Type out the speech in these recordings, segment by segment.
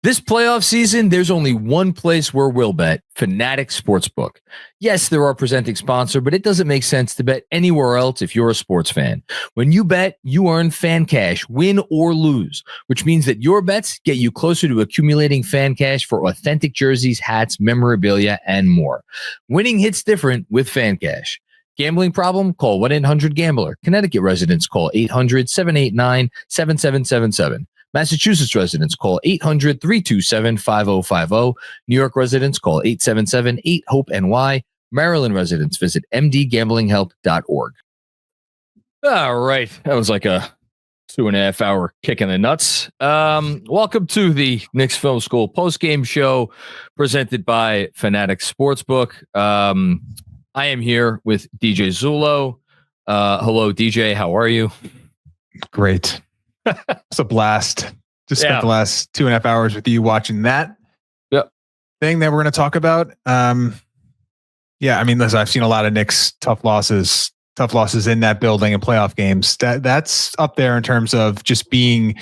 This playoff season, there's only one place where we'll bet, Fanatic Sportsbook. Yes, they're our presenting sponsor, but it doesn't make sense to bet anywhere else if you're a sports fan. When you bet, you earn fan cash, win or lose, which means that your bets get you closer to accumulating fan cash for authentic jerseys, hats, memorabilia, and more. Winning hits different with fan cash. Gambling problem? Call 1-800-GAMBLER. Connecticut residents call 800-789-7777. Massachusetts residents call 800-327-5050. New York residents call 877-8-HOPE-NY. Maryland residents visit mdgamblinghelp.org. All right. That was like a 2.5 hour kick in the nuts. Welcome to the Knicks Film School Postgame Show presented by Fanatic Sportsbook. I am here with DJ Zullo. Hello, DJ. How are you? Great. It's a blast. Just spent the last 2.5 hours with you watching that thing that we're going to talk about. I mean, listen, I've seen a lot of Knicks tough losses in that building in playoff games. That's up there in terms of just being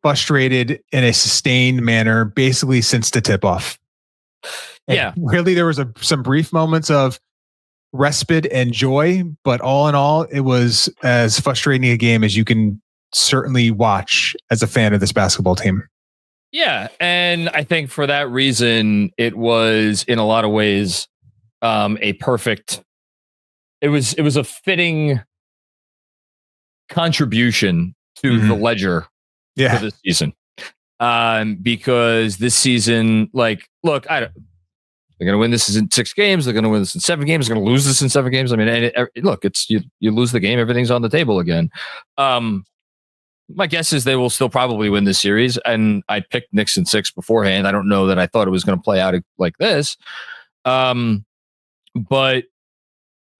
frustrated in a sustained manner, basically since the tip-off. And really, there was some brief moments of respite and joy, but all in all, it was as frustrating a game as you can certainly watch as a fan of this basketball team. Yeah, and I think for that reason, it was in a lot of ways a perfect. It was a fitting contribution to the ledger for this season, because this season, like, look, they're going to win this in 6 games. They're going to win this in 7 games. They're going to lose this in 7 games. I mean, look, it's you lose the game, everything's on the table again. My guess is they will still probably win this series. And I picked Knicks in 6 beforehand. I don't know that I thought it was going to play out like this. But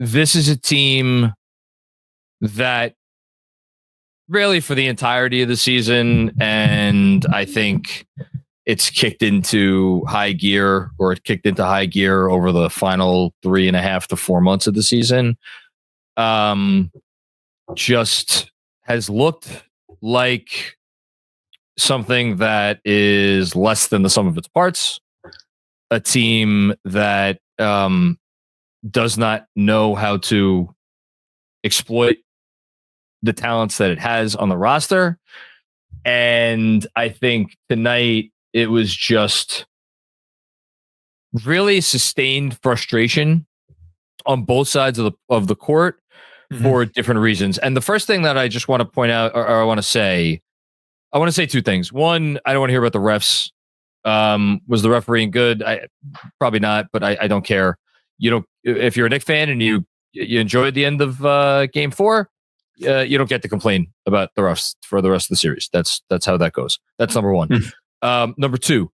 this is a team that really for the entirety of the season, and I think it's kicked into high gear over the final 3.5 to 4 months of the season. Just has looked like something that is less than the sum of its parts. A team that does not know how to exploit the talents that it has on the roster. And I think tonight it was just really sustained frustration on both sides of the court for different reasons. And the first thing that I just want to point out, or I want to say 2 things. One, I don't want to hear about the refs. Was the refereeing good? Probably not, but I don't care. If you're a Knicks fan and you enjoyed the end of Game 4, you don't get to complain about the refs for the rest of the series. That's how that goes. That's number one. Number 2,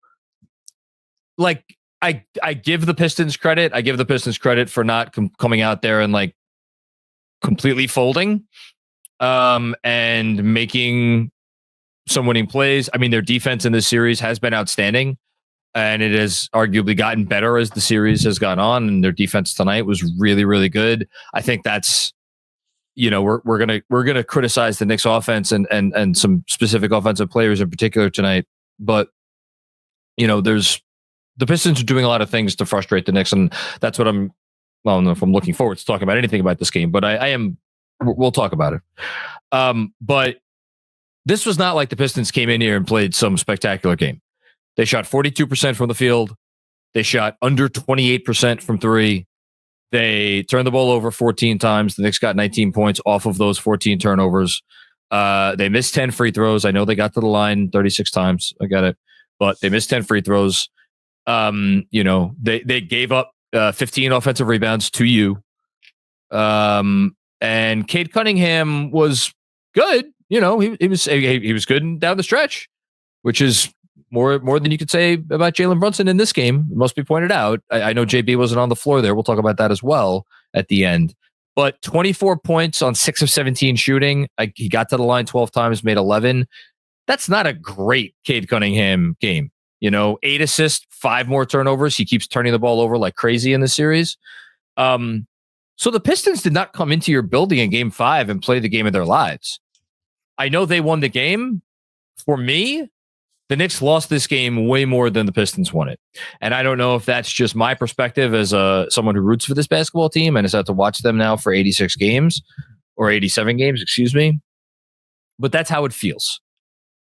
like I give the Pistons credit. I give the Pistons credit for not coming out there and like completely folding and making some winning plays. I mean, their defense in this series has been outstanding, and it has arguably gotten better as the series has gone on. And their defense tonight was really, really good. I think that's, we're gonna criticize the Knicks offense and some specific offensive players in particular tonight. But the Pistons are doing a lot of things to frustrate the Knicks, and that's what I don't know if I'm looking forward to talking about anything about this game, but I am. We'll talk about it. But this was not like the Pistons came in here and played some spectacular game. They shot 42% from the field. They shot under 28% from 3. They turned the ball over 14 times. The Knicks got 19 points off of those 14 turnovers. They missed 10 free throws. I know they got to the line 36 times. I got it. But they missed 10 free throws. They gave up 15 offensive rebounds to you. And Cade Cunningham was good. He was good down the stretch, which is more than you could say about Jalen Brunson in this game. It must be pointed out. I know JB wasn't on the floor there. We'll talk about that as well at the end. But 24 points on 6 of 17 shooting. He got to the line 12 times, made 11. That's not a great Cade Cunningham game. 8 assists, 5 more turnovers. He keeps turning the ball over like crazy in the series. So the Pistons did not come into your building in Game 5 and play the game of their lives. I know they won the game. For me, the Knicks lost this game way more than the Pistons won it. And I don't know if that's just my perspective as someone who roots for this basketball team and has had to watch them now for 86 games or 87 games, excuse me. But that's how it feels.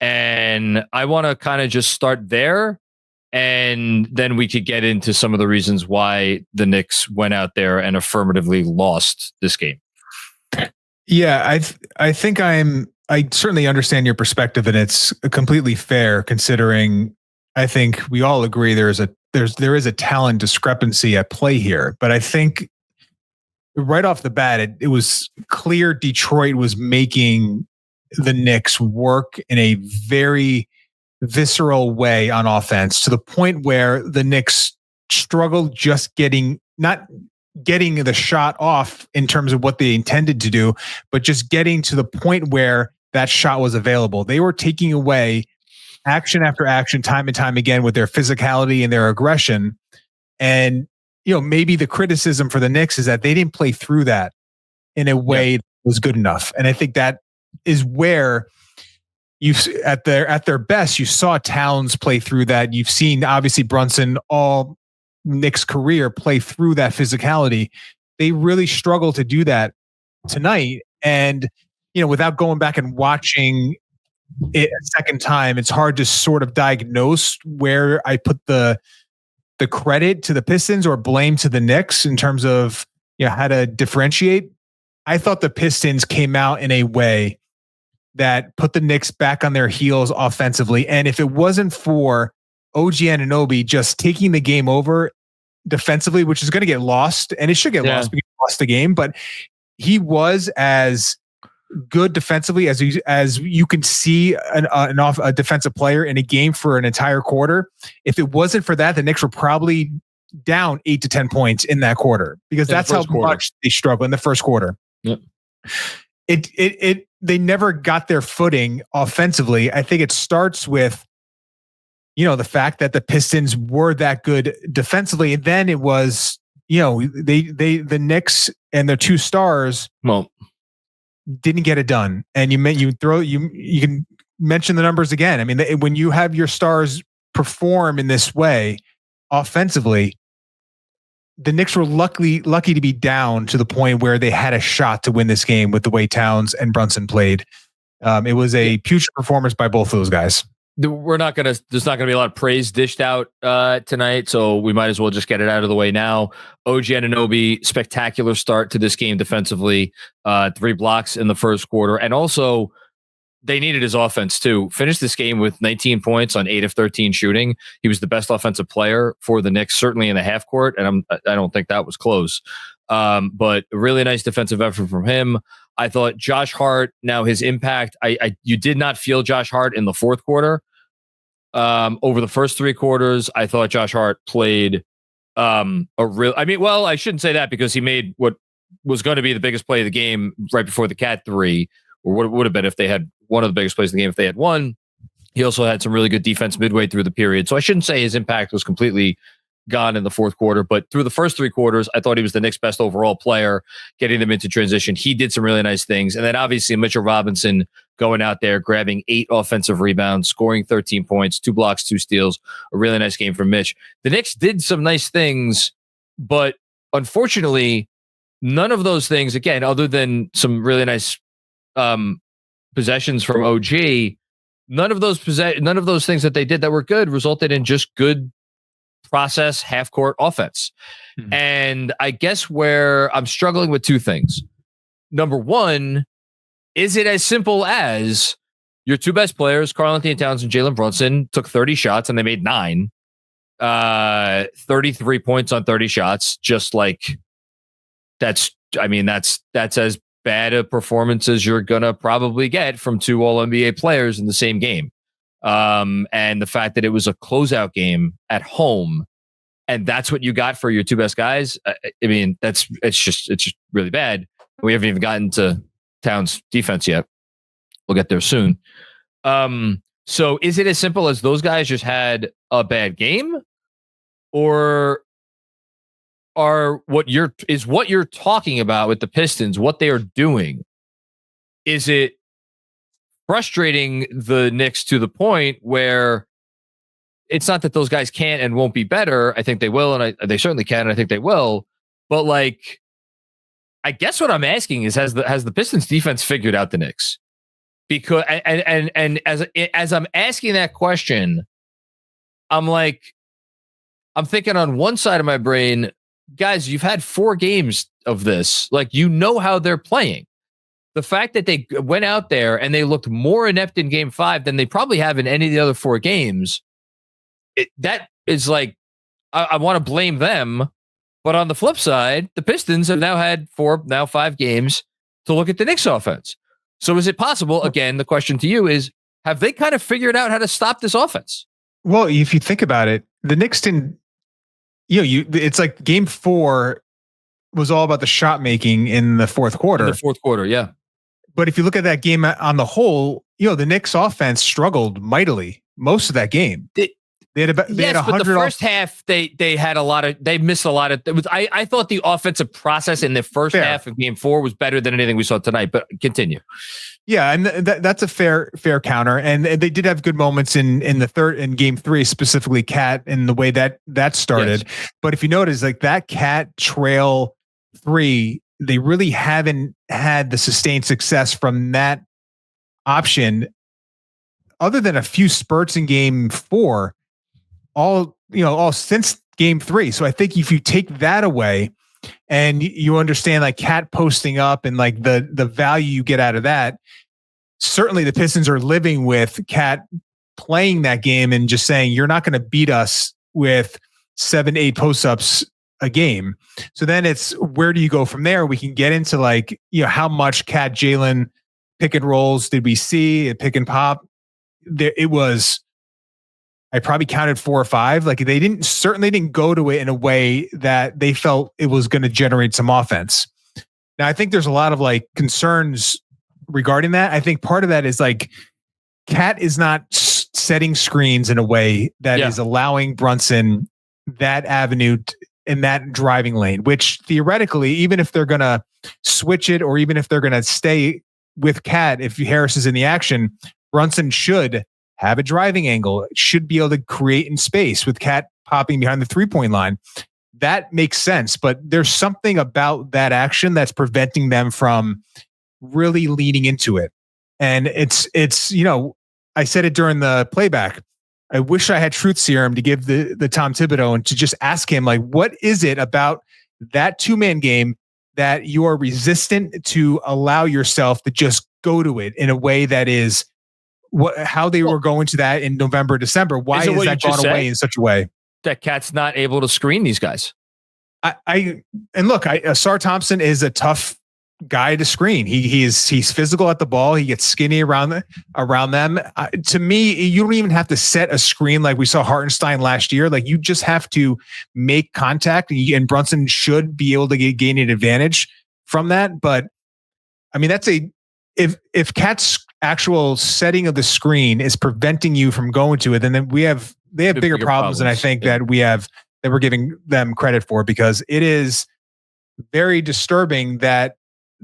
And I want to kind of just start there. And then we could get into some of the reasons why the Knicks went out there and affirmatively lost this game. Yeah, I think I certainly understand your perspective, and it's completely fair considering I think we all agree there is a talent discrepancy at play here. But I think right off the bat, it was clear Detroit was making the Knicks work in a very visceral way on offense, to the point where the Knicks struggled just not getting the shot off in terms of what they intended to do, but just getting to the point where that shot was available. They were taking away action after action, time and time again, with their physicality and their aggression. And, maybe the criticism for the Knicks is that they didn't play through that in a way that was good enough. And I think that is where at their best, you saw Towns play through that. You've seen, obviously, Brunson all Knicks' career play through that physicality. They really struggle to do that tonight. And, without going back and watching it a second time, it's hard to sort of diagnose where I put the credit to the Pistons or blame to the Knicks in terms of, how to differentiate. I thought the Pistons came out in a way that put the Knicks back on their heels offensively. And if it wasn't for OG Anunoby just taking the game over defensively, which is going to get lost, and it should get lost because he lost the game, but he was as good defensively as you can see a defensive player in a game for an entire quarter. If it wasn't for that, the Knicks were probably down 8 to 10 points in that quarter, because that's how much they struggle in the first quarter. Yep. They never got their footing offensively. I think it starts with, the fact that the Pistons were that good defensively. And then it was, the Knicks and their two stars didn't get it done. And you can mention the numbers again. I mean, when you have your stars perform in this way offensively, the Knicks were lucky to be down to the point where they had a shot to win this game with the way Towns and Brunson played. It was a putrid performance by both of those guys. There's not going to be a lot of praise dished out tonight, so we might as well just get it out of the way now. OG Anunoby, spectacular start to this game defensively, 3 blocks in the first quarter, and also they needed his offense too. Finished this game with 19 points on 8 of 13 shooting. He was the best offensive player for the Knicks, certainly in the half court, and I don't think that was close. But a really nice defensive effort from him. I thought Josh Hart, now his impact, you did not feel Josh Hart in the fourth quarter. Over the first 3 quarters, I thought Josh Hart played I shouldn't say that, because he made what was going to be the biggest play of the game right before the Cat 3, or what would have been if they had one of the biggest plays in the game if they had won. He also had some really good defense midway through the period. So I shouldn't say his impact was completely gone in the fourth quarter, but through the first 3 quarters, I thought he was the Knicks' best overall player, getting them into transition. He did some really nice things. And then obviously Mitchell Robinson going out there, grabbing 8 offensive rebounds, scoring 13 points, 2 blocks, 2 steals, a really nice game from Mitch. The Knicks did some nice things, but unfortunately, none of those things, again, other than some really nice possessions from OG, none of those things that they did that were good resulted in just good process half court offense. And I guess where I'm struggling with 2 things. Number one, is it as simple as your 2 best players, Karl-Anthony Towns and Jalen Brunson, took 30 shots and they made 9, 33 points on 30 shots, just like that's as bad a performance as you're gonna probably get from 2 All-NBA players in the same game. And the fact that it was a closeout game at home, and that's what you got for your 2 best guys. It's just really bad. We haven't even gotten to Towns' defense yet. We'll get there soon. So is it as simple as those guys just had a bad game, or what you're talking about with the Pistons, what they are doing? Is it frustrating the Knicks to the point where it's not that those guys can't and won't be better. I think they will, and they certainly can, and I think they will. But like, I guess what I'm asking is, has the Pistons defense figured out the Knicks? Because and as I'm asking that question, I'm thinking on one side of my brain, guys, you've had 4 games of this. Like, you know how they're playing. The fact that they went out there and they looked more inept in game 5 than they probably have in any of the other 4 games, that is like, I want to blame them. But on the flip side, the Pistons have now had 5 games to look at the Knicks offense. So is it possible, again, the question to you is, have they kind of figured out how to stop this offense? Well, if you think about it, the Knicks didn't, it's like game 4 was all about the shot making in the fourth quarter. Yeah. But if you look at that game on the whole, the Knicks offense struggled mightily most of that game. They had 100. But the first half they had they missed a lot of. I thought the offensive process in the first half of game 4 was better than anything we saw tonight. But continue. Yeah, and that's a fair counter. And they did have good moments in game 3, specifically Cat and the way that started. Yes. But if you notice, like that Cat trail 3, they really haven't had the sustained success from that option, other than a few spurts in game 4. All since game 3. So I think if you take that away and you understand like Cat posting up and like the value you get out of that, certainly the Pistons are living with Cat playing that game and just saying, you're not going to beat us with 7-8 post-ups a game. So then it's, where do you go from there? We can get into like, how much Cat Jalen pick and rolls did we see at pick and pop? It was, I probably counted 4 or 5. Like they certainly didn't go to it in a way that they felt it was going to generate some offense. Now I think there's a lot of like concerns regarding that. I think part of that is like Cat is not setting screens in a way that is allowing Brunson that avenue in that driving lane, which theoretically, even if they're going to switch it, or even if they're going to stay with Cat, if Harris is in the action, Brunson should have a driving angle, should be able to create in space with Cat popping behind the 3-point line. That makes sense, but there's something about that action that's preventing them from really leaning into it. And it's I said it during the playback. I wish I had truth serum to give the Tom Thibodeau and to just ask him, like, what is it about that 2-man game that you are resistant to allow yourself to just go to it in a way that is how they were going to that in November, December. Why is that gone away in such a way? That Cat's not able to screen these guys. Sar Thompson is a tough guy to screen. He's physical at the ball. He gets skinny around them. To me, you don't even have to set a screen like we saw Hartenstein last year. Like, you just have to make contact, and Brunson should be able to gain an advantage from that. But I mean, if Cat's actual setting of the screen is preventing you from going to it, then they have bigger problems than I think that we're giving them credit for, because it is very disturbing that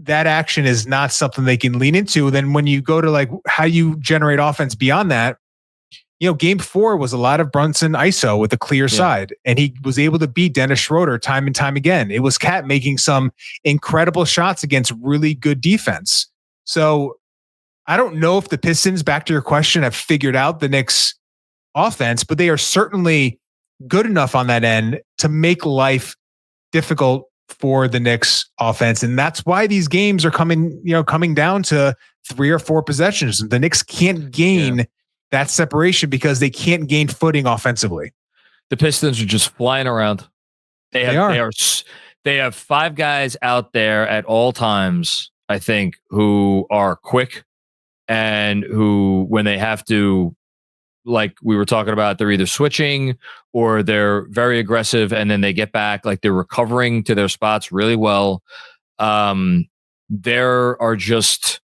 action is not something they can lean into. Then when you go to like how you generate offense beyond that, game 4 was a lot of Brunson ISO with a clear side, and he was able to beat Dennis Schroeder time and time again. It was Cat making some incredible shots against really good defense. So I don't know if the Pistons, back to your question, have figured out the Knicks offense, but they are certainly good enough on that end to make life difficult for the Knicks offense. And that's why these games are coming down to 3 or 4 possessions. The Knicks can't gain that separation because they can't gain footing offensively. The Pistons are just flying around. They have 5 guys out there at all times, I think, who are quick and who, when they have to, like we were talking about, they're either switching or they're very aggressive, and then they get back, like they're recovering to their spots really well. There are just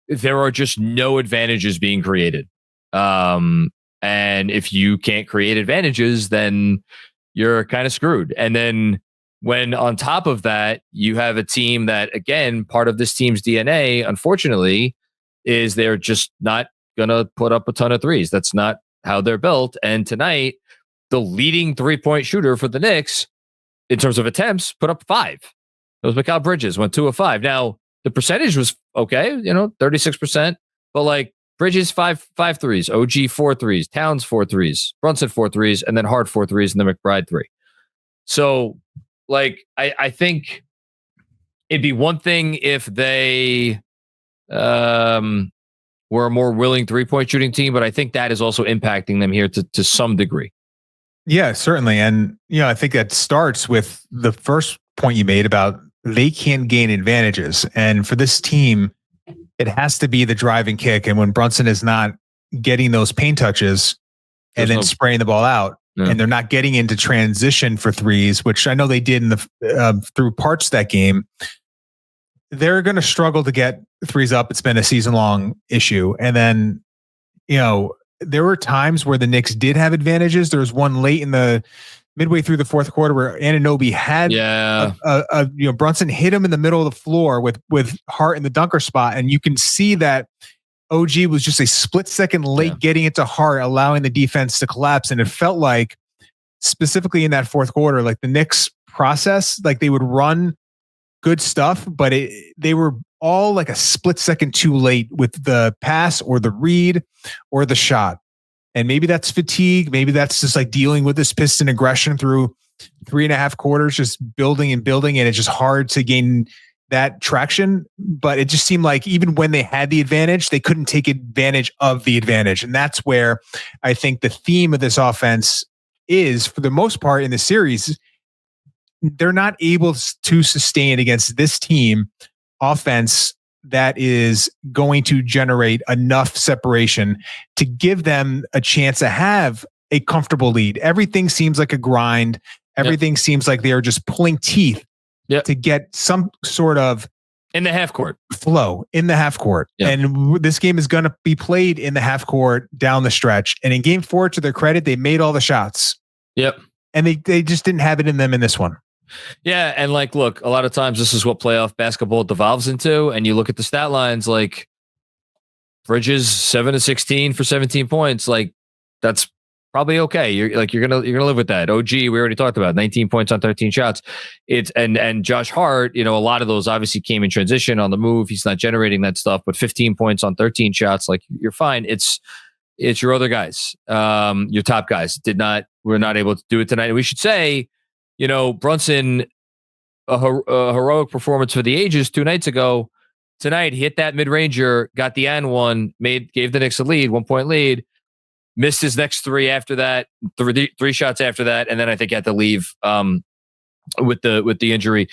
no advantages being created. And if you can't create advantages, then you're kind of screwed. And then when on top of that, you have a team that, again, part of this team's DNA, unfortunately, is they're just not going to put up a ton of threes. That's not how they're built. And tonight, the leading 3-point shooter for the Knicks in terms of attempts put up 5. It was Mikal Bridges, went 2 of 5. Now, the percentage was okay, 36%, but like Bridges 5 threes, OG 4 threes, Towns 4 threes, Brunson 4 threes, and then Hart 4 threes, and then McBride 3. So, like, I think it'd be one thing if they were a more willing 3-point shooting team, but I think that is also impacting them here to some degree. Yeah, certainly. And, I think that starts with the first point you made about they can gain advantages. And for this team, it has to be the driving kick. And when Brunson is not getting those paint touches and then spraying the ball out, and they're not getting into transition for threes, which I know they did in the through parts of that game, they're going to struggle to get threes up. It's been a season-long issue. And then, there were times where the Knicks did have advantages. There was one late in the midway through the fourth quarter where Anunoby had Brunson hit him in the middle of the floor with Hart in the dunker spot. And you can see that OG was just a split second late getting it to Hart, allowing the defense to collapse. And it felt like, specifically in that fourth quarter, like the Knicks process, like they would run good stuff, but they were all like a split second too late with the pass or the read or the shot. And maybe that's fatigue. Maybe that's just like dealing with this Piston aggression through 3.5 quarters, just building and building. And it's just hard to gain that traction. But it just seemed like even when they had the advantage, they couldn't take advantage of the advantage. And that's where I think the theme of this offense is, for the most part in the series, they're not able to sustain against this team offense that is going to generate enough separation to give them a chance to have a comfortable lead. Everything seems like a grind. Everything seems like they are just pulling teeth to get some sort of in the half court flow in the half court. And this game is going to be played in the half court down the stretch. And in game 4, to their credit, they made all the shots. And they just didn't have it in them in this one. Yeah, and like, look, a lot of times this is what playoff basketball devolves into, and you look at the stat lines, like Bridges 7 of 16 for 17 points, like that's probably okay. You're gonna live with that. OG, we already talked about 19 points on 13 shots. It's and Josh Hart, a lot of those obviously came in transition on the move. He's not generating that stuff, but 15 points on 13 shots, like you're fine. It's your other guys, your top guys were not able to do it tonight. And we should say, Brunson, a heroic performance for the ages 2 nights ago. Tonight, he hit that mid-ranger, got the and one, gave the Knicks a lead, 1-point lead, missed his next 3 after that, 3 shots after that, and then I think he had to leave with the injury.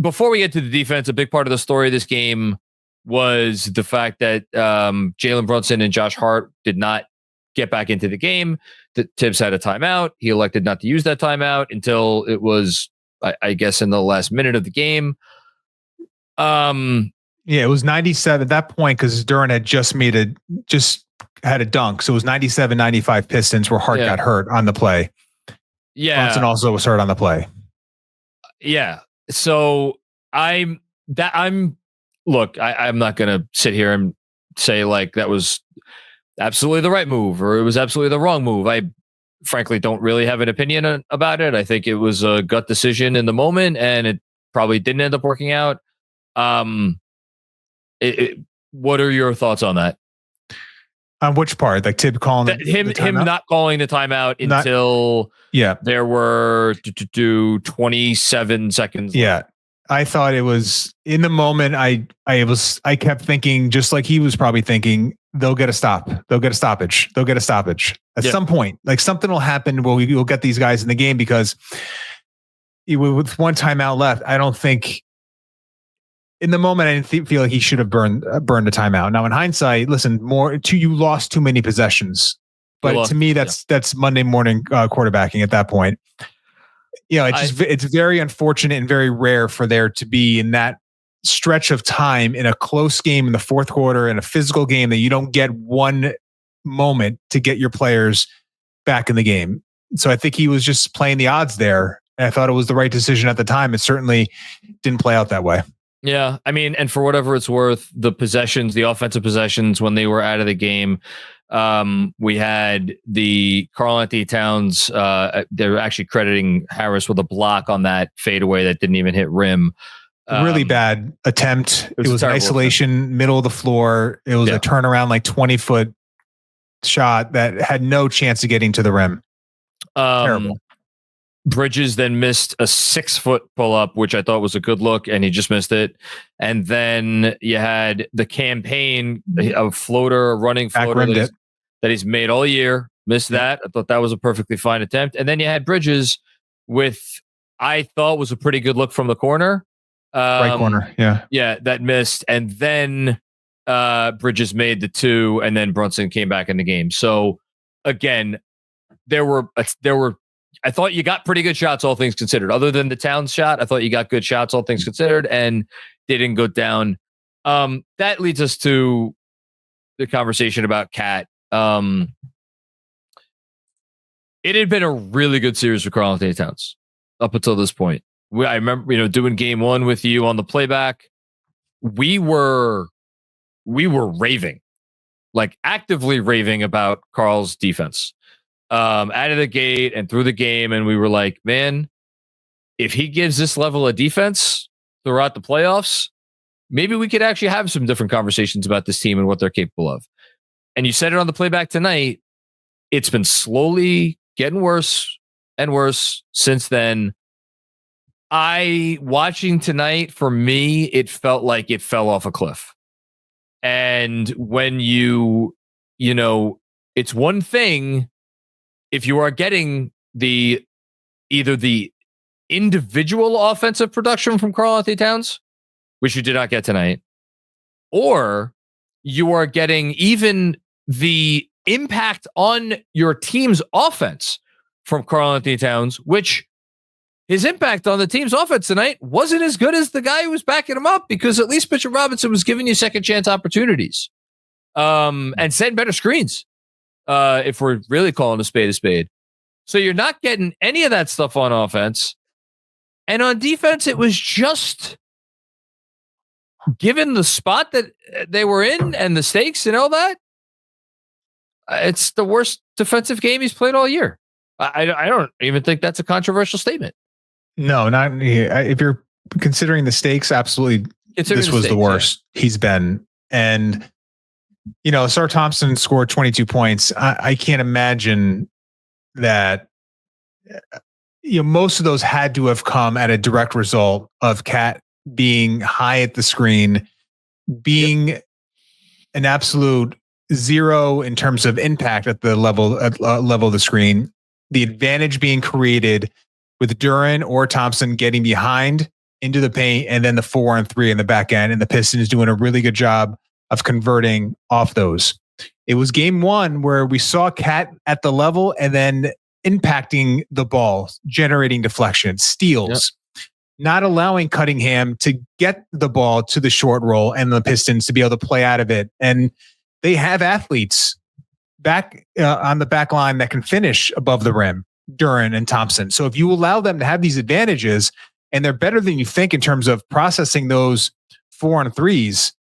Before we get to the defense, a big part of the story of this game was the fact that Jalen Brunson and Josh Hart did not get back into the game. Tibbs had a timeout. He elected not to use that timeout until it was, I guess, in the last minute of the game. It was 97 at that point because Duran had just had a dunk. So it was 97-95 Pistons where Hart got hurt on the play. Yeah. Brunson also was hurt on the play. Yeah. So I'm not going to sit here and say like that was absolutely the right move or it was absolutely the wrong move. I frankly don't really have an opinion about it. I think it was a gut decision in the moment and it probably didn't end up working out. What are your thoughts on that? On which part? Like Tibb calling him not calling the timeout until there were 27 seconds. Yeah. Left. I thought it was in the moment. I kept thinking, just like he was probably thinking, they'll get a stop. They'll get a stoppage. They'll get a stoppage at some point. Like something will happen where we'll get these guys in the game because with one timeout left, I don't think in the moment, I didn't feel like he should have burned a timeout. Now in hindsight, listen, you lost too many possessions, but to me, that's Monday morning quarterbacking at that point. It's very unfortunate and very rare for there to be in that stretch of time in a close game in the fourth quarter in a physical game that you don't get one moment to get your players back in the game. So I think he was just playing the odds there. And I thought it was the right decision at the time. It certainly didn't play out that way. Yeah, I mean, and for whatever it's worth, the offensive possessions when they were out of the game, we had the Karl-Anthony Towns. They're actually crediting Harris with a block on that fadeaway that didn't even hit rim. Really bad attempt. It was an isolation, attempt. Middle of the floor. It was a turnaround, like 20-foot shot that had no chance of getting to the rim. Terrible. Bridges then missed a 6-foot pull-up, which I thought was a good look, and he just missed it. And then you had the campaign, a floater, a running floater that he's made all year. Missed that. I thought that was a perfectly fine attempt. And then you had Bridges with, I thought was a pretty good look from the corner. Right corner, yeah. Yeah, that missed. And then Bridges made the 2, and then Brunson came back in the game. So, again, there were I thought you got pretty good shots, all things considered. Other than the Towns shot, I thought you got good shots, all things considered, and they didn't go down. That leads us to the conversation about Cat. It had been a really good series for Karl-Anthony Towns up until this point. I remember, doing game 1 with you on the playback. We were raving, like actively raving about Karl's defense. Out of the gate and through the game, and we were like, man, if he gives this level of defense throughout the playoffs, maybe we could actually have some different conversations about this team and what they're capable of. And you said it on the playback tonight. It's been slowly getting worse and worse since then. Watching tonight, for me, it felt like it fell off a cliff. And when it's one thing if you are getting either the individual offensive production from Karl-Anthony Towns, which you did not get tonight, or you are getting even the impact on your team's offense from Karl-Anthony Towns, which his impact on the team's offense tonight wasn't as good as the guy who was backing him up, because at least Mitchell Robinson was giving you second chance opportunities and setting better screens. If we're really calling a spade a spade. So you're not getting any of that stuff on offense. And on defense, it was just given the spot that they were in and the stakes and all that. It's the worst defensive game he's played all year. I don't even think that's a controversial statement. No, not if you're considering the stakes. Absolutely. This was the worst he's been. And Sar Thompson scored 22 points. I can't imagine that. Most of those had to have come at a direct result of Cat being high at the screen, being an absolute zero in terms of impact at the level of the screen. The advantage being created with Duren or Thompson getting behind into the paint, and then the 4-on-3 in the back end, and the Pistons doing a really good job of converting off those. It was game 1 where we saw Cat at the level and then impacting the ball, generating deflections, steals, not allowing Cunningham to get the ball to the short roll and the Pistons to be able to play out of it. And they have athletes back on the back line that can finish above the rim, Duren and Thompson. So if you allow them to have these advantages, and they're better than you think in terms of processing those 4-on-3s,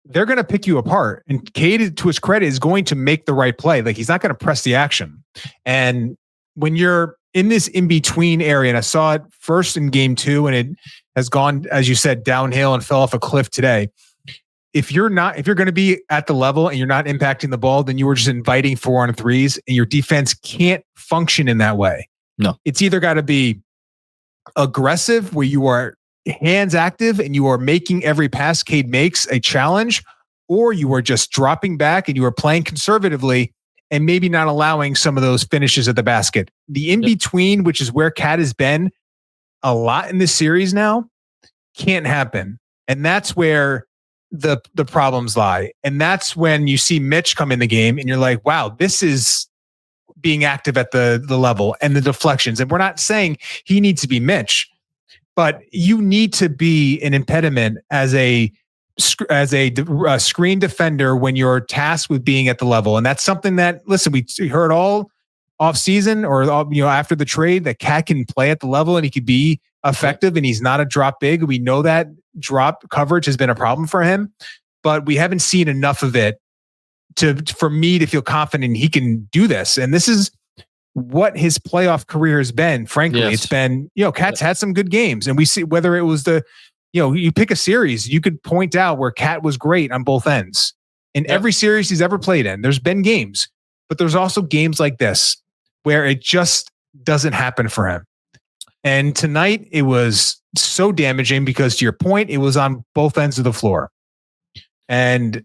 they're going to pick you apart. And Cade, to his credit, is going to make the right play. Like, he's not going to press the action. And when you're in this in-between area, and I saw it first in game 2, and it has gone, as you said, downhill and fell off a cliff today. If you're going to be at the level and you're not impacting the ball, then you were just inviting 4-on-3s, and your defense can't function in that way. No. It's either got to be aggressive, where you are hands active and you are making every pass Cade makes a challenge, or you are just dropping back and you are playing conservatively and maybe not allowing some of those finishes at the basket. The in-between, which is where Cat has been a lot in this series now, can't happen. And that's where the problems lie. And that's when you see Mitch come in the game and you're like, wow, this is being active at the level and the deflections. And we're not saying he needs to be Mitch, but you need to be an impediment as a screen defender when you're tasked with being at the level. And that's something that, listen, we heard all off season or all, after the trade, that Cat can play at the level and he could be effective, and he's not a drop big. We know that drop coverage has been a problem for him, but we haven't seen enough of it for me to feel confident he can do this. And this is what his playoff career has been. Frankly, It's been, Cat's had some good games, and we see whether it was you pick a series, you could point out where Cat was great on both ends in every series he's ever played in. There's been games, but there's also games like this where it just doesn't happen for him. And tonight it was so damaging because, to your point, it was on both ends of the floor. And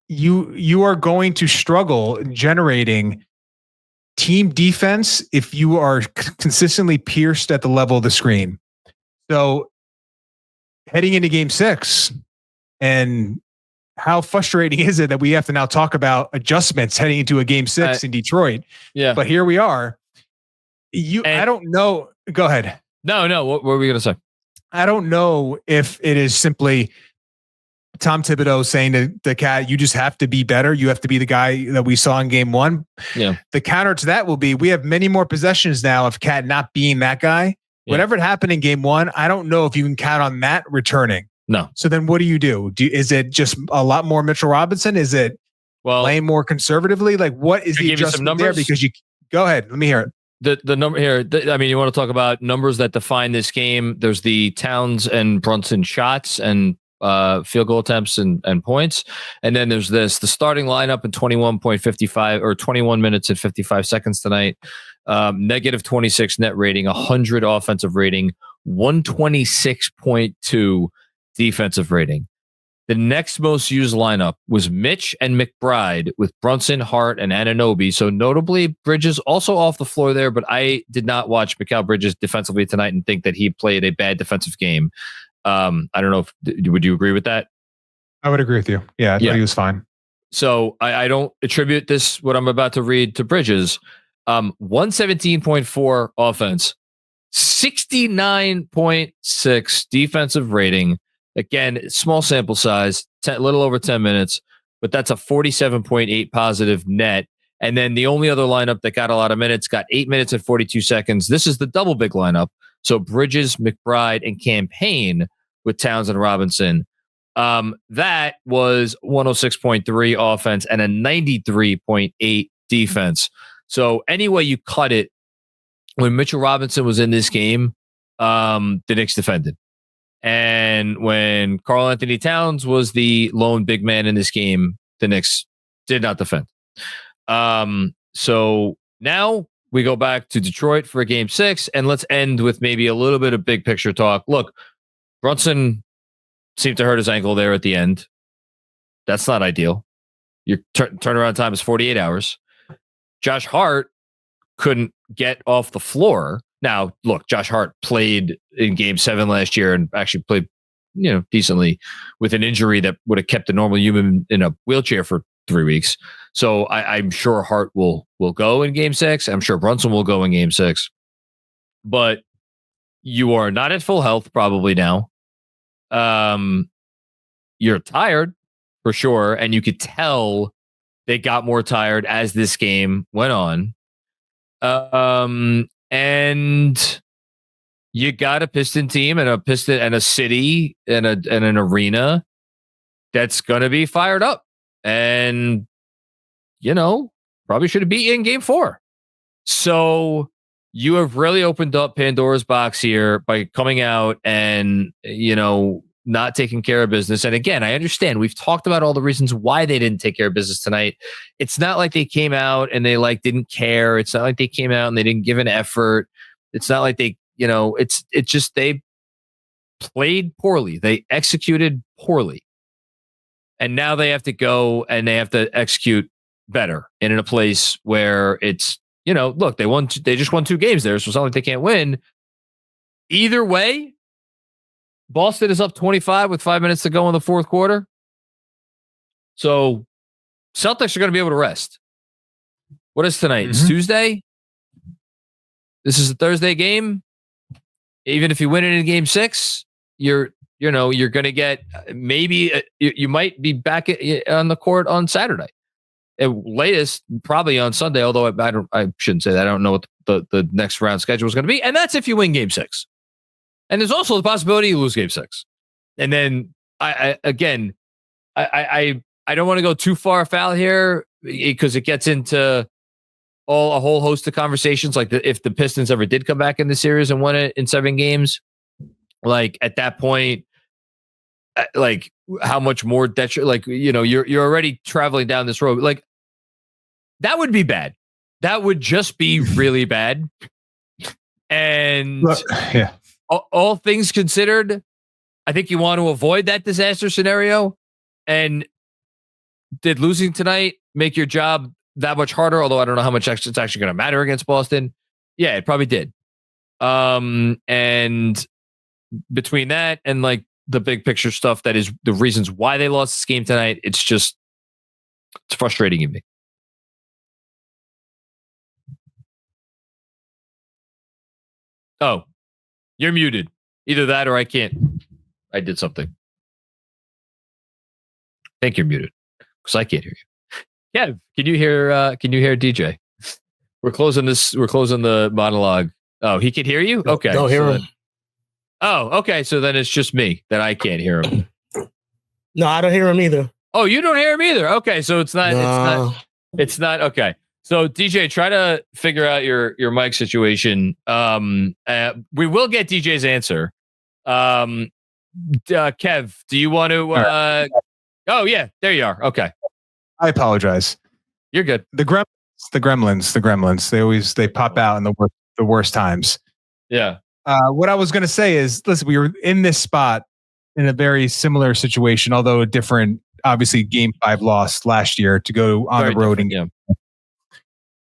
you are going to struggle generating team defense if you are consistently pierced at the level of the screen. So heading into game 6, and how frustrating is it that we have to now talk about adjustments heading into a game 6 in Detroit? Yeah. But here we are. I don't know. Go ahead. No. What were we going to say? I don't know if it is simply Tom Thibodeau saying to the Cat, you just have to be better. You have to be the guy that we saw in game 1. Yeah. The counter to that will be, we have many more possessions now of Cat not being that guy. Yeah. Whatever happened in game 1, I don't know if you can count on that returning. No. So then what do you do? Is it just a lot more Mitchell Robinson? Is it playing more conservatively? Like, what is the adjustment there? Because go ahead. Let me hear it. The number here, you want to talk about numbers that define this game. There's the Towns and Brunson shots and field goal attempts and points. And then there's the starting lineup in 21.55 or 21 minutes and 55 seconds tonight. Negative 26 net rating, 100 offensive rating, 126.2 defensive rating. The next most used lineup was Mitch and McBride with Brunson, Hart, and Anunoby. So notably, Bridges also off the floor there, but I did not watch Mikal Bridges defensively tonight and think that he played a bad defensive game. I don't know would you agree with that? I would agree with you. Yeah, I thought he was fine. So I don't attribute what I'm about to read to Bridges. 117.4 offense, 69.6 defensive rating. Again, small sample size, a little over 10 minutes, but that's a 47.8 positive net. And then the only other lineup that got a lot of minutes got 8 minutes and 42 seconds. This is the double big lineup. So Bridges, McBride, and Campaign with Towns and Robinson. That was 106.3 offense and a 93.8 defense. So any way you cut it, when Mitchell Robinson was in this game, the Knicks defended. And when Karl-Anthony Towns was the lone big man in this game, the Knicks did not defend. So now we go back to Detroit for game 6, and let's end with maybe a little bit of big picture talk. Look, Brunson seemed to hurt his ankle there at the end. That's not ideal. Your turnaround time is 48 hours. Josh Hart couldn't get off the floor. Now, look, Josh Hart played in game 7 last year and actually played, decently with an injury that would have kept a normal human in a wheelchair for 3 weeks. So I'm sure Hart will go in game 6. I'm sure Brunson will go in game 6. But you are not at full health probably now. You're tired for sure. And you could tell they got more tired as this game went on. And you got a Piston team and a city and an arena that's going to be fired up. And, probably should have beat you in game 4. So you have really opened up Pandora's box here by coming out and, not taking care of business. And again, I understand we've talked about all the reasons why they didn't take care of business tonight. It's not like they came out and they didn't care. It's not like they came out and they didn't give an effort. It's not like they, it's just they played poorly. They executed poorly. And now they have to go and they have to execute better and in a place where it's, look, they just won 2 games there. So it's not like they can't win. Either way, Boston is up 25 with 5 minutes to go in the fourth quarter. So Celtics are going to be able to rest. What is tonight? Mm-hmm. It's Tuesday. This is a Thursday game. Even if you win it in game 6, you're going to get maybe you might be back on the court on Saturday. At latest, probably on Sunday. Although I shouldn't say that. I don't know what the next round schedule is going to be. And that's if you win game 6. And there's also the possibility you lose game 6. And then I don't want to go too far afoul here because it gets into a whole host of conversations. Like if the Pistons ever did come back in the series and won it in 7 games, like at that point, like how much more like, you're already traveling down this road. Like that would be bad. That would just be really bad. And all things considered, I think you want to avoid that disaster scenario. And did losing tonight make your job that much harder? Although I don't know how much it's actually going to matter against Boston. Yeah, it probably did. And between that and like the big picture stuff that is the reasons why they lost this game tonight, it's frustrating evening. Oh, you're muted. Either that or I can't. I did something. I think you're muted because I can't hear you. Kev, can you hear DJ? We're closing the monologue. Oh, he can hear you? Okay. Don't hear him. Okay. So then it's just me that I can't hear him. No, I don't hear him either. Oh, you don't hear him either. Okay. So it's not okay. So DJ, try to figure out your mic situation. We will get DJ's answer. Kev, do you want to? Oh yeah, there you are. Okay. I apologize. You're good. The gremlins. They pop out in the worst times. Yeah. What I was going to say is, listen, we were in this spot in a very similar situation, although a different, obviously, Game 5 loss last year to go on the road.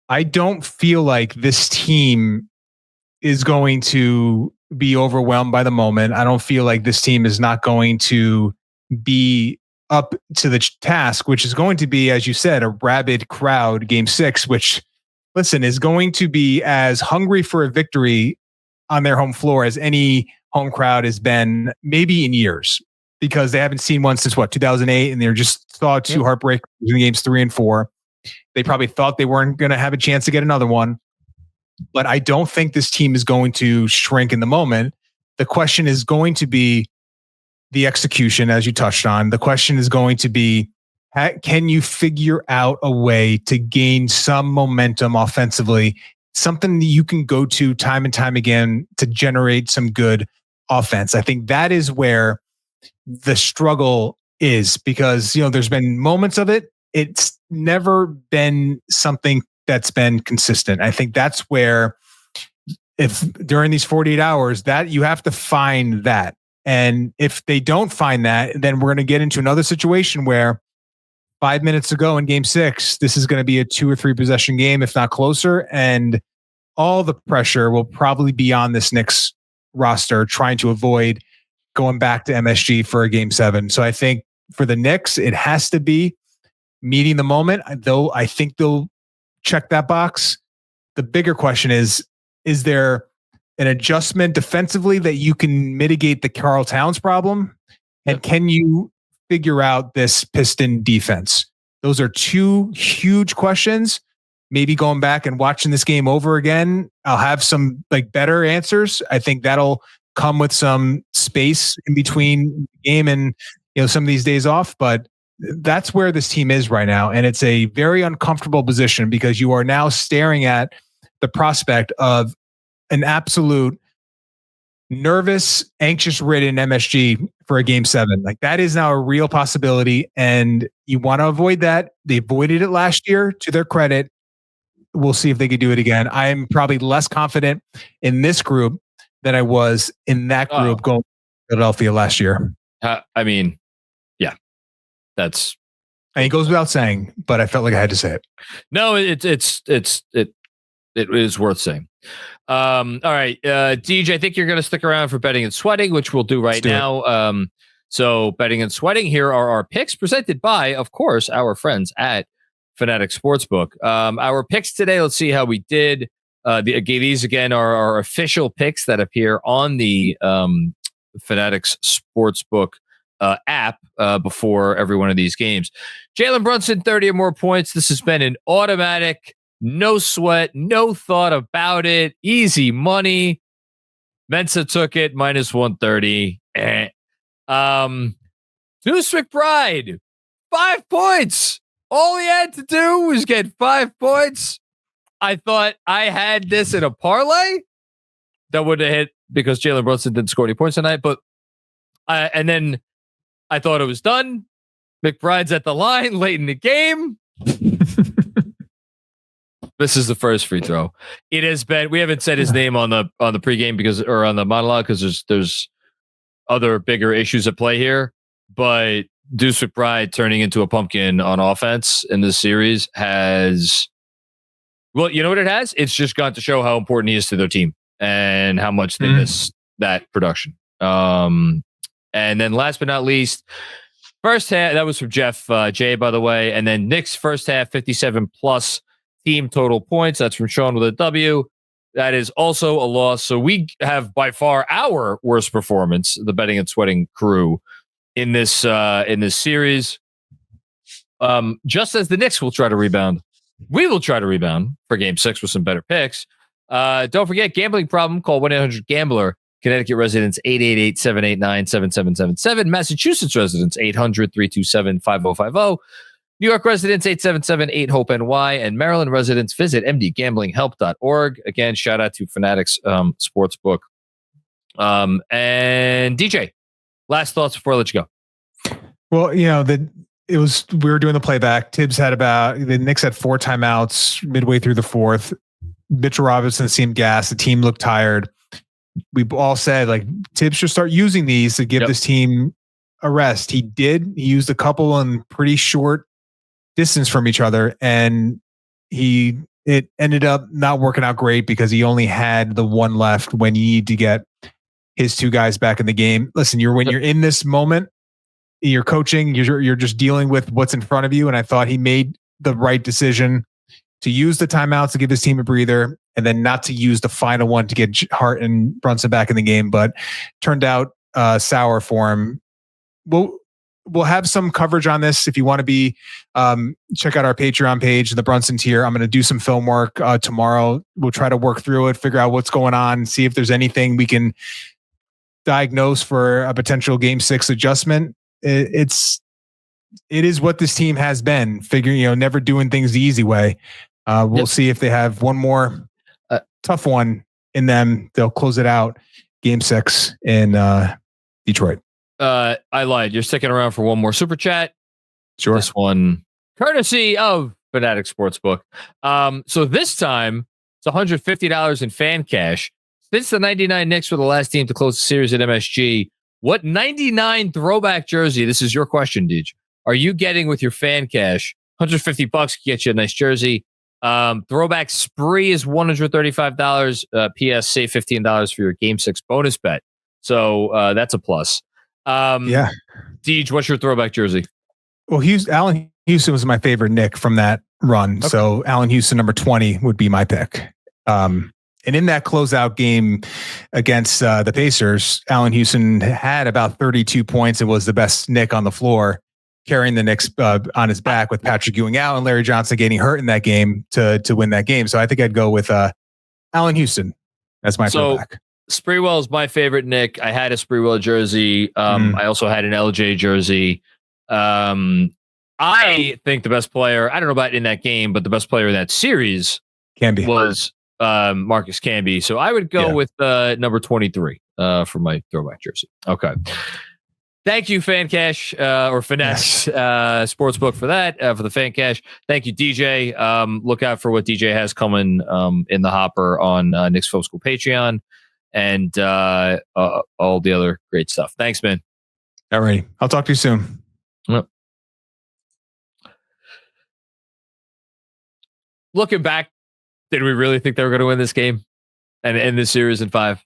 I don't feel like this team is going to be overwhelmed by the moment. I don't feel like this team is not going to be up to the task, which is going to be, as you said, a rabid crowd Game 6, which, listen, is going to be as hungry for a victory on their home floor as any home crowd has been maybe in years, because they haven't seen one since 2008, and they just saw 2 heartbreakers in games 3 and 4. They probably thought they weren't going to have a chance to get another one, but I don't think this team is going to shrink in the moment. The question is going to be the execution, as you touched on. The question is going to be, can you figure out a way to gain some momentum offensively, something that you can go to time and time again to generate some good offense? I think that is where the struggle is, because, there's been moments of it. It's never been something that's been consistent. I think that's where, if during these 48 hours, that you have to find that. And if they don't find that, then we're going to get into another situation where 5 minutes ago in Game 6, this is going to be a 2 or 3 possession game, if not closer. And all the pressure will probably be on this Knicks roster trying to avoid going back to MSG for a Game 7. So I think for the Knicks, it has to be meeting the moment, though I think they'll check that box. The bigger question is there an adjustment defensively that you can mitigate the Karl Towns problem? And can you figure out this Piston defense? Those are 2 huge questions. Maybe going back and watching this game over again, I'll have some better answers. I think that'll come with some space in between the game and some of these days off. But that's where this team is right now. And it's a very uncomfortable position, because you are now staring at the prospect of an absolute nervous, anxious-ridden MSG for a Game 7. That is now a real possibility, and you want to avoid that. They avoided it last year, to their credit. We'll see if they could do it again. I'm probably less confident in this group than I was in that group going to Philadelphia last year. I mean, yeah, and it goes without saying, but I felt like I had to say it. No, it is worth saying. All right, DJ, I think you're going to stick around for betting and sweating, which we'll do right now. So betting and sweating, here are our picks presented by, of course, our friends at Fanatic Sportsbook. Our picks today, let's see how we did. These again are our official picks that appear on the Fanatics Sportsbook app before every one of these games. Jalen Brunson, 30 or more points. This has been an automatic, no sweat, no thought about it, easy money. Mensa took it minus 130. Deuce McBride, 5 points. All he had to do was get 5 points. I thought I had this in a parlay that would have hit because Jalen Brunson didn't score any points tonight. But and then I thought it was done. McBride's at the line late in the game. This is the first free throw. It has been. We haven't said his name on the pregame or on the monologue because there's other bigger issues at play here. But Deuce McBride turning into a pumpkin on offense in this series has. Well, you know what it has? It's just gone to show how important he is to their team and how much they miss that production. And then last but not least, first half, that was from Jeff J, by the way. And then Knicks first half, 57 plus team total points. That's from Sean with a W. That is also a loss. So we have by far our worst performance, the betting and sweating crew in this series. Just as the Knicks will try to rebound, we will try to rebound for Game 6 with some better picks. Don't forget, gambling problem, call 1-800-GAMBLER. Connecticut residents, 888-789-7777. Massachusetts residents, 800-327-5050. New York residents, 877-8-HOPE-NY. And Maryland residents, visit mdgamblinghelp.org. Again, shout out to Fanatics Sportsbook. And DJ, last thoughts before I let you go. Well, we were doing the playback. Tibbs had the Knicks had 4 timeouts midway through the fourth. Mitchell Robinson seemed gassed. The team looked tired. We all said Tibbs should start using these to give this team a rest. He did. He used a couple in pretty short distance from each other, and it ended up not working out great because he only had the one left when you need to get his 2 guys back in the game. Listen, when you're in this moment, you're coaching, you're just dealing with what's in front of you. And I thought he made the right decision to use the timeouts to give his team a breather and then not to use the final one to get Hart and Brunson back in the game, but turned out sour for him. We'll have some coverage on this. If you want to check out our Patreon page, the Brunson tier. I'm going to do some film work tomorrow. We'll try to work through it, figure out what's going on, see if there's anything we can diagnose for a potential Game 6 adjustment. It is what this team has been, figuring, never doing things the easy way. We'll see if they have one more tough one in them. They'll close it out. Game 6 in Detroit. I lied. You're sticking around for one more super chat. Sure. This one, courtesy of Fanatic Sportsbook. So this time it's $150 in fan cash. Since the 99 Knicks were the last team to close the series at MSG, what 99 throwback jersey, this is your question, Deej, are you getting with your fan cash? $150 can get you a nice jersey. Throwback spree is $135. PS, save $15 for your Game 6 bonus bet. So that's a plus. Yeah. Deej, what's your throwback jersey? Well, Allen Houston was my favorite Knick from that run. Okay. So Allen Houston, number 20, would be my pick. And in that closeout game against the Pacers, Allen Houston had about 32 points and was the best Knick on the floor, carrying the Knicks on his back with Patrick Ewing out and Larry Johnson getting hurt in that game to win that game. So I think I'd go with Allen Houston as my throwback. Sprewell is my favorite Knick. I had a Sprewell jersey. I also had an LJ jersey. I think the best player, I don't know about in that game, but the best player in that series was Marcus Camby. So I would go with number 23 for my throwback jersey. Okay. Thank you, Fan Cash or Finesse Sportsbook for that, for the Fan Cash. Thank you, DJ. Look out for what DJ has coming in the hopper on Knicks Film School Patreon and all the other great stuff. Thanks, man. All right. I'll talk to you soon. Yep. Looking back, did we really think they were going to win this game and end this series in 5?